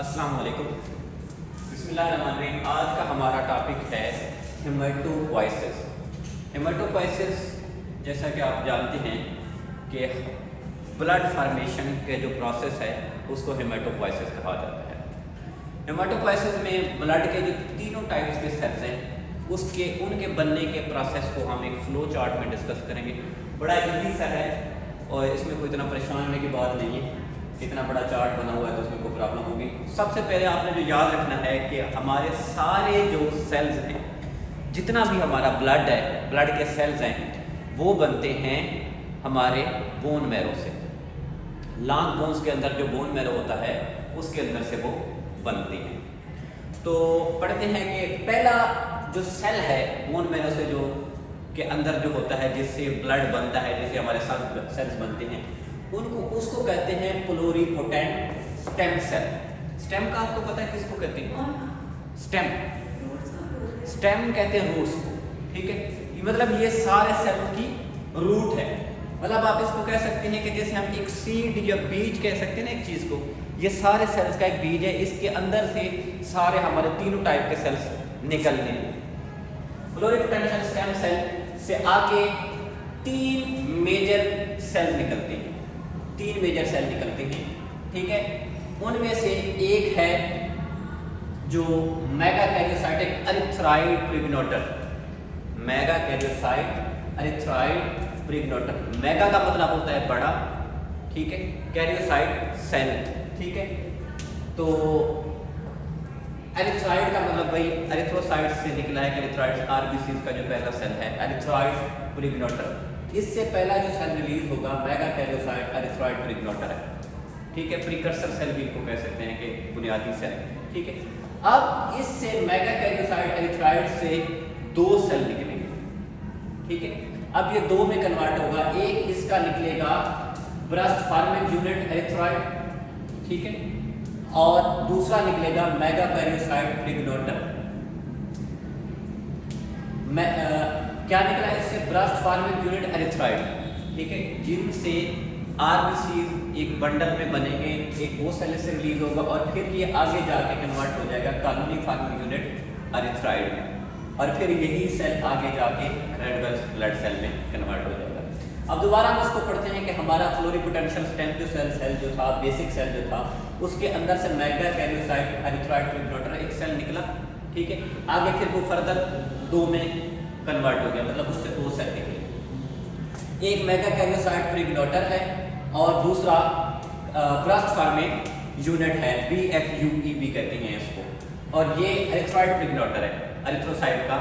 अस्सलाम वालेकुम। बिस्मिल्लाहिर्रहमानिर्रहीम। आज का हमारा टॉपिक है हेमेटोपोइसिस। हेमेटोपोइसिस जैसा कि आप जानते हैं कि ब्लड फॉर्मेशन के जो प्रोसेस है उसको हेमेटोपोइसिस कहा जाता है। हेमेटोपोइसिस में ब्लड के जो तीनों टाइप्स के सेल्स हैं उनके बनने के प्रोसेस को हम एक फ्लो चार्ट में डिस्कस करेंगे। बड़ा इजी सा है और इसमें कोई इतना परेशान होने की बात नहीं है। इतना बड़ा चार्ट बना हुआ है तो उसमें कोई प्रॉब्लम होगी। सबसे पहले आपने जो याद रखना है कि हमारे सारे जो सेल्स हैं, जितना भी हमारा ब्लड है, ब्लड के सेल्स हैं, वो बनते हैं हमारे बोन मैरो से। लॉन्ग बोन्स के अंदर जो बोन मैरो होता है उसके अंदर से वो बनते हैं। तो पढ़ते हैं कि पहला जो सेल है बोन मैरो से जो के अंदर जो होता है, जिससे ब्लड बनता है, जिससे हमारे सेल्स बनते हैं, उसको कहते हैं प्लुरिपोटेंट स्टेम सेल। स्टेम का आपको पता है किसको कहते हैं? स्टेम कहते हैं रूट्स को। ठीक है, मतलब ये सारे सेल की रूट है। मतलब आप इसको कह सकते हैं कि जैसे हम एक सीड या बीज कह सकते हैं ना एक चीज को, ये सारे सेल्स का एक बीज है। इसके अंदर से सारे हमारे तीनों टाइप के सेल्स निकलने हैं। प्लुरिपोटेंशियल स्टेम सेल से आके तीन मेजर सेल निकलते हैं। तीन मेजर सेल निकलते हैं। ठीक है, उनमें से एक है जो मेगाकैरियोसाइटिक एरिथ्राइड प्रिग्नोटर। मेगाकैरियोसाइट एरिथ्राइड प्रिग्नोटर। मेगा का मतलब होता है बड़ा, ठीक है, कैरियोसाइट सेल, ठीक है। तो एरिथ्राइड का मतलब भाई एरिथ्रोसाइट से निकला है। एरिथ्राइड आरबीसी का जो पहला सेल है एरिथ्राइड प्रिग्नोटर। इससे पहला जो सेल रिलीज होगा मेगाकैरियोसाइट एरिथ्राइड प्रिग्नोटर है। ठीक है, प्रीकर्सर सेल भी इनको कह सकते हैं कि बुनियादी सेल। ठीक है, अब इससे मेगाकैरियोसाइट एरिथ्राइड से दो सेल निकलेंगे। ठीक है, अब ये दो में कन्वर्ट होगा। एक इसका निकलेगा ब्रेस्ट फॉर्मिंग यूनिट एरिथ्राइड, ठीक है, और दूसरा निकलेगा मेगाकैरियोसाइट प्रिग्नोटर। क्या निकला इससे? ब्रेस्ट फॉर्मिंग यूनिट एरिथ्राइड, ठीक है, जिनसे आरबीसी एक बंडल में बनेंगे। एक वो सेल से रिलीज होगा और फिर ये आगे जाके कन्वर्ट हो जाएगा कॉलोनी फॉर्मिंग यूनिट एरिथ्राइड में, और फिर यही सेल आगे जाके रेड ब्लड सेल में कन्वर्ट हो जाएगा। अब दोबारा हम इसको पढ़ते हैं कि हमारा प्लुरिपोटेंशियल स्टेम सेल जो था, बेसिक सेल जो था, उसके अंदर से मेगाकैरियोसाइट एरिथ्राइड प्रिग्नोटर एक सेल निकला। ठीक है, आगे फिर वो फर्दर दो में कन्वर्ट हो गया, मतलब उससे दो सेल निकले। एक मेगाकैरियोसाइट प्रिग्नोटर है और दूसरा ब्रेस्ट फॉर्मिंग यूनिट है, BFUEB कहते हैं इसको। और ये एरिथ्राइड प्रिग्नोटर है, एरिथ्रोसाइट का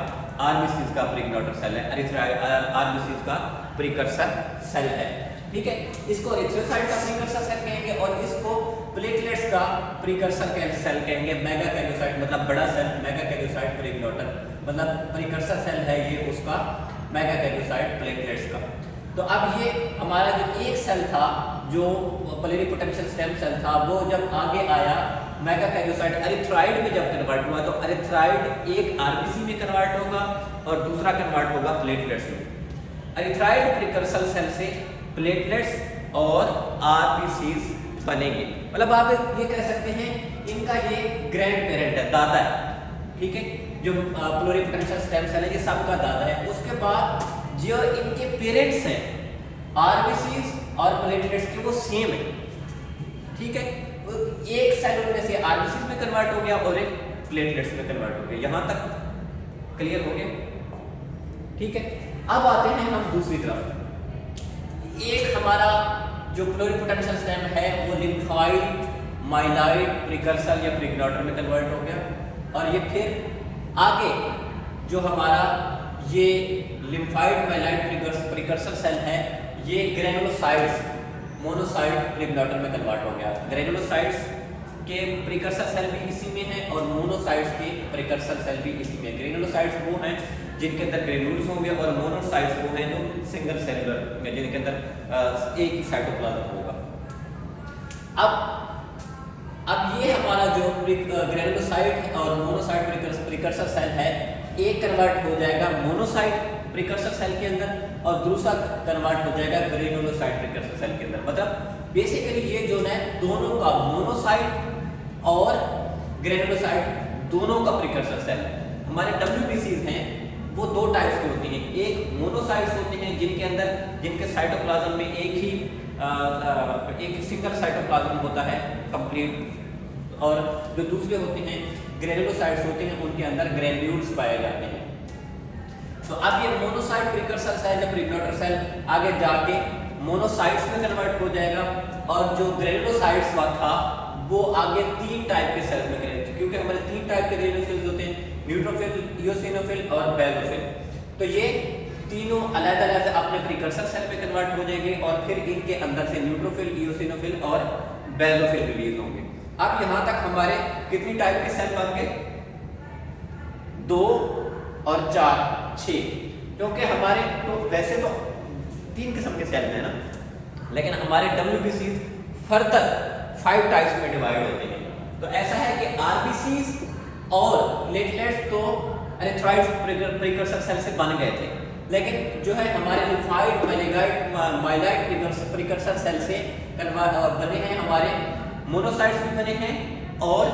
आरबीसी का प्रिग्नोटर सेल है, एरिथ्राइड आरबीसी का प्रीकर्सर सेल है। ठीक है, इसको एरिथ्रोसाइट का प्रीकर्सर सेल कहेंगे और इसको प्लेटलेट्स का प्रीकर्सर सेल कहेंगे। मेगाकैरियोसाइट मतलब बड़ा सेल, मेगाकैरियोसाइट प्रिग्नोटर मतलब प्रीकर्सर सेल है ये उसका, मेगाकैरियोसाइट प्लेटलेट्स का। तो अब ये हमारा जो एक सेल था जो प्लुरिपोटेंशियल स्टेम सेल था, वो जब आगे आया मेगाकैरियोसाइट एरिथ्राइड में जब कन्वर्ट हुआ, तो एरिथ्राइड एक आरबीसी में कन्वर्ट होगा और दूसरा कन्वर्ट होगा प्लेटलेट्स में। एरिथ्राइड प्रीकर्सर सेल से प्लेटलेट्स और आरबीसीज बनेंगे। मतलब आप ये कह सकते हैं इनका ये ग्रैंड पेरेंट है, दादा है। ठीक है, जो प्लुरिपोटेंशियल स्टेम सेल है ये सबका दादा है। उसके बाद जो इनके पेरेंट्स हैं आरबीसीज और प्लेटलेट्स के, वो सेम है। ठीक है, एक सेल उनमें से आरबीसी में कन्वर्ट हो गया और एक प्लेटलेट्स में कन्वर्ट हो गया। यहां तक क्लियर हो गया? ठीक है, अब आते हैं हम दूसरी तरफ। एक हमारा जो प्लुरिपोटेंशियल स्टेम है वो लिम्फॉइड माइलॉइड प्रीकर्सर या प्रिग्नोटर में कन्वर्ट हो गया, और ये फिर आगे जो हमारा ये लिम्फॉइड माइलॉइड प्रीकर्सर सेल है, ये ग्रेनुलोसाइट्स मोनोसाइट प्रिग्नोटर में कन्वर्ट हो गया। ग्रेनुलोसाइट्स के प्रीकर्सर सेल भी इसी में है और मोनोसाइट्स के प्रीकर्सर सेल भी इसी में। ग्रेनुलोसाइट्स वो हैं जिनके अंदर ग्रेन्यूल्स होंगे और मोनोसाइट्स वो हैं जो सिंगल सेलुलर में, जिनके अंदर एक ही साइटोप्लाज्म होगा। अब ये हमारा जो ग्रेनुलोसाइट और मोनोसाइट प्रीकर्सर सेल है, एक कन्वर्ट हो जाएगा मोनोसाइट प्रीकर्सर सेल के अंदर और दूसरा कन्वर्ट हो जाएगा ग्रेनुलोसाइट प्रीकर्सर सेल के अंदर। मतलब बेसिकली ये जो है दोनों का मोनोसाइट और ग्रेनुलोसाइट दोनों का प्रिकर्सर सेल। हमारे WBCs हैं वो दो टाइप्स के होते हैं, एक मोनोसाइट्स होते हैं जिनके साइटोप्लाज्म में एक सिंगल साइटोप्लाज्म होता है कंप्लीट, और जो दूसरे होते हैं ग्रेनुलोसाइट्स होते हैं, उनके अंदर ग्रेन्यूल्स पाए जाते हैं। तो अब ये मोनोसाइट प्रिकर्सर सेल या प्रिग्नेटर सेल आगे जाके मोनोसाइट्स में कन्वर्ट हो जाएगा, और जो ग्रेनुलोसाइट्स था वो आगे 3 टाइप के सेल्स में कन्वर्ट, क्योंकि हमारे 3 टाइप के ग्रेनुलोसाइट्स होते हैं, न्यूट्रोफिल, इओसिनोफिल और बेसोफिल। तो ये तीनों अलग-अलग अपने प्रिकर्सर सेल में कन्वर्ट हो जाएंगे और फिर इनके अंदर से न्यूट्रोफिल, इओसिनोफिल और बेसोफिल रिलीज होंगे। अब यहाँ तक हमारे कितनी टाइप के सेल बन गए? 2 और 4 6, क्योंकि हमारे तो वैसे तो 3 किस्म के सेल हैं ना, लेकिन हमारे WBC फर्दर 5 टाइप्स में डिवाइड होते हैं। तो ऐसा है कि RBCs और प्लेटलेट्स तो एरिथ्राइट्स प्रिकर्सर सेल से बन गए थे, लेकिन जो है हमारे लिम्फाइड, माइलाइड प्रिकर्सर सेल से बने हैं, हमारे मोनोसाइट्स भी बने हैं और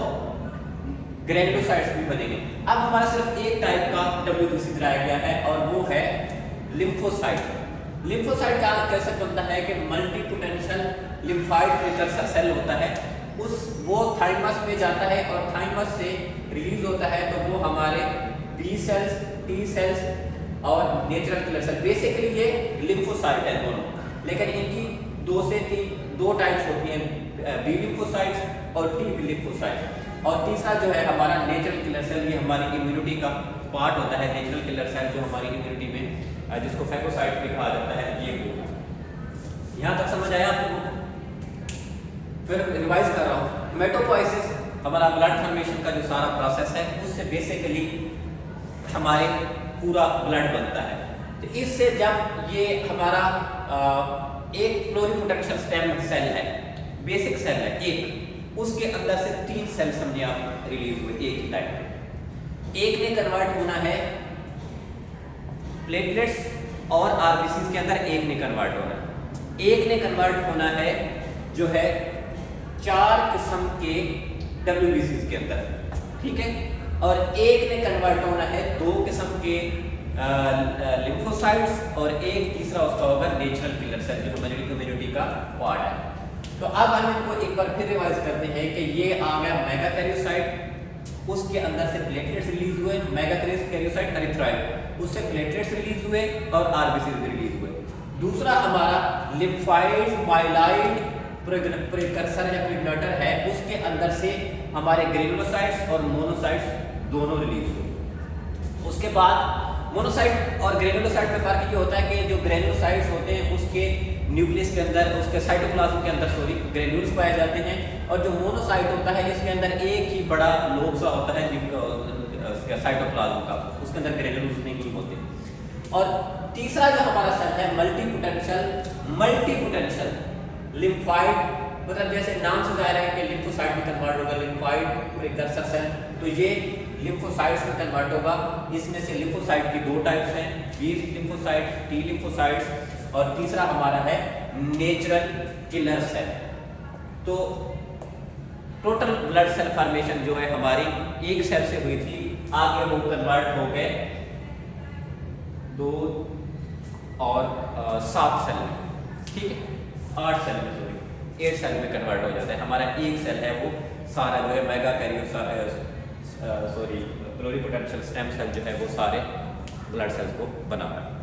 ग्रेनुलोसाइट्स भी बने हैं। अब हमारा सिर्फ एक टाइप का WBC दिखाया गया है और वो है लिम्फोसाइट। लिम्फोसाइट का कैसे बनता है कि multi potential lymphoid precursor cell होता है, वो थाइमस में जाता है और थाइमस से रिलीज होता है, तो वो हमारे B सेल्स, T सेल्स और नेचुरल किलर सेल, बेसिकली ये लिम्फोसाइट है दोनों, लेकिन इनकी 2 से 3 टाइप्स होती हैं, B लिम्फोसाइट्स और T लिम्फोसाइट्स। और तीसरा जो है हमारा नेचुरल किलर सेल, ये हमारी इम्यूनिटी का पार्ट होता है, नेचुरल किलर सेल जो हमारी इम्यूनिटी में जिसको फैगोसाइट भी कहा जाता है, ये वो। यहाँ तक समझ आया आप लोगों को? फिर रिवाइज कर रहा हूँ। हेमेटोपोइसिस हमारा ब्लड फॉर्मेशन का जो सारा प्रोसेस है, उससे बेसिकली हमारे पूरा ब्लड बनता है। तो इससे जब ये हमारा एक प्लूरिपोटेंशियल स्टेम सेल है, बेसिक सेल है एक, उसके अंदर से 3 सेल्स हमने आप रिलीज हुए एक ही टाइप में। एक ने कन्वर्ट होना है प्लेटलेट्स और RBCs के अंदर, एक ने कन्वर्ट होना है, एक ने कन्वर्ट होना है जो है 4 किस्म के WBCs के अंदर, ठीक है, और एक ने कन्वर्ट होना है 2 किस्म के लिम्फोसाइट्स और एक तीसरा उसका होगा नेचुरल किलर सेल जो हमारी इम्यूनिटी का पार्ट है। तो अब हम इनको एक बार फिर रिवाइज करते हैं कि ये आ गया मेगाकैरियोसाइट, उसके अंदर से प्लेटलेट्स रिलीज हुए, मेगाकैरियोसाइट एरिथ्राइट, उससे प्लेटलेट्स रिलीज हुए और RBCs भी रिलीज हुए। दूसरा हमारा लिम्फाइड माइलाइड प्रिकर्सर या प्रिग्नेटर है, उसके अंदर से हमारे ग्रेनुलोसाइट्स और मोनोसाइट्स दोनों रिलीज हुए। उसके बाद मोनोसाइट और ग्रेनुलोसाइट में फर्क ये होता है कि जो ग्रेनुलोसाइट्स होते हैं उसके न्यूक्लियस के अंदर, उसके साइटोप्लाज्म के अंदर ग्रेन्यूल्स पाए जाते हैं, और जो मोनोसाइट होता है जिसके अंदर एक ही बड़ा लोब सा होता है साइटोप्लाज्म का, उसके अंदर ग्रेन्यूल्स नहीं होते। और तीसरा जो हमारा सेल है मल्टी पोटेंशियल लिम्फाइड, मतलब जैसे नाम से जाहिर है कि लिम्फोसाइट में कन्वर्ट होगा लिम्फाइड प्रिकर्सर सेल, तो ये लिम्फोसाइट्स में कन्वर्ट होगा। इसमें से लिम्फोसाइट की 2 टाइप्स हैं, B लिम्फोसाइट, T लिम्फोसाइट्स, और तीसरा हमारा है नेचुरल किलर सेल। तो टोटल ब्लड सेल फॉर्मेशन जो है हमारी एक सेल से हुई थी, आगे वो कन्वर्ट हो गए 2 और 7 सेल में, ठीक है, 8 सेल में, 8 सेल में कन्वर्ट हो जाता है। हमारा एक सेल है वो सारा जो है प्लूरिपोटेंशियल स्टेम सेल जो है वो सारे ब्लड सेल्स को बना रहा है।